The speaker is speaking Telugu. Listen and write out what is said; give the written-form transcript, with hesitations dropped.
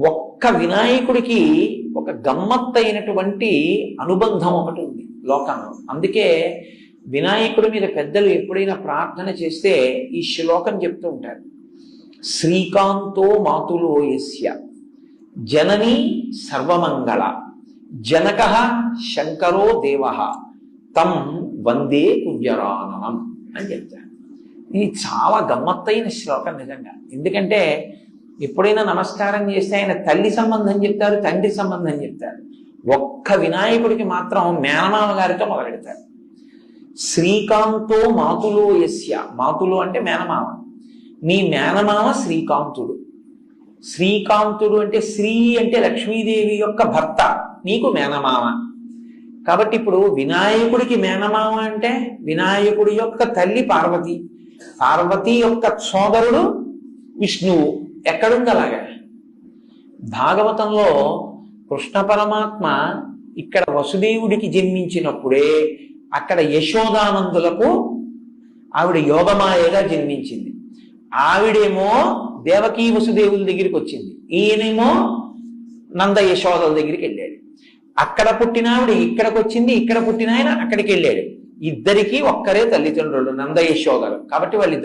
ఒక్క వినాయకుడికి ఒక గమ్మత్తైనటువంటి అనుబంధం ఒకటి ఉంది లోకంలో. అందుకే వినాయకుడి మీద పెద్దలు ఎప్పుడైనా ప్రార్థన చేస్తే ఈ శ్లోకం చెప్తూ ఉంటారు. శ్రీకాంతో మాతులో యస్య జననీ సర్వమంగళ జనక శంకరో దేవ తం వందే కుజరాననం అని చెప్తారు. ఇది చాలా గమ్మత్తైన శ్లోకం నిజంగా. ఎందుకంటే ఎప్పుడైనా నమస్కారం చేస్తే ఆయన తల్లి సంబంధం చెప్తారు, తండ్రి సంబంధం చెప్తారు. ఒక్క వినాయకుడికి మాత్రం మేనమామ గారితో మొదలెడతారు. శ్రీకాంతో మాతులో యస్య, మాతులు అంటే మేనమామ, నీ మేనమామ శ్రీకాంతుడు. శ్రీకాంతుడు అంటే శ్రీ అంటే లక్ష్మీదేవి యొక్క భర్త, నీకు మేనమామ. కాబట్టి ఇప్పుడు వినాయకుడికి మేనమామ అంటే వినాయకుడి యొక్క తల్లి పార్వతి, పార్వతి యొక్క సోదరుడు విష్ణువు. ఎక్కడుంది అలాగా? భాగవతంలో కృష్ణ పరమాత్మ ఇక్కడ వసుదేవుడికి జన్మించినప్పుడే అక్కడ యశోదానందులకు ఆవిడ యోగమాయగా జన్మించింది. ఆవిడేమో దేవకీ వసుదేవుల దగ్గరికి వచ్చింది, ఈయనేమో నంద యశోదల దగ్గరికి వెళ్ళాడు. అక్కడ పుట్టిన ఆవిడ ఇక్కడికి వచ్చింది, ఇక్కడ పుట్టిన ఆయన అక్కడికి వెళ్ళాడు. ఇద్దరికీ ఒక్కరే తల్లిదండ్రులు నంద యశోదలు. కాబట్టి వాళ్ళిద్దరు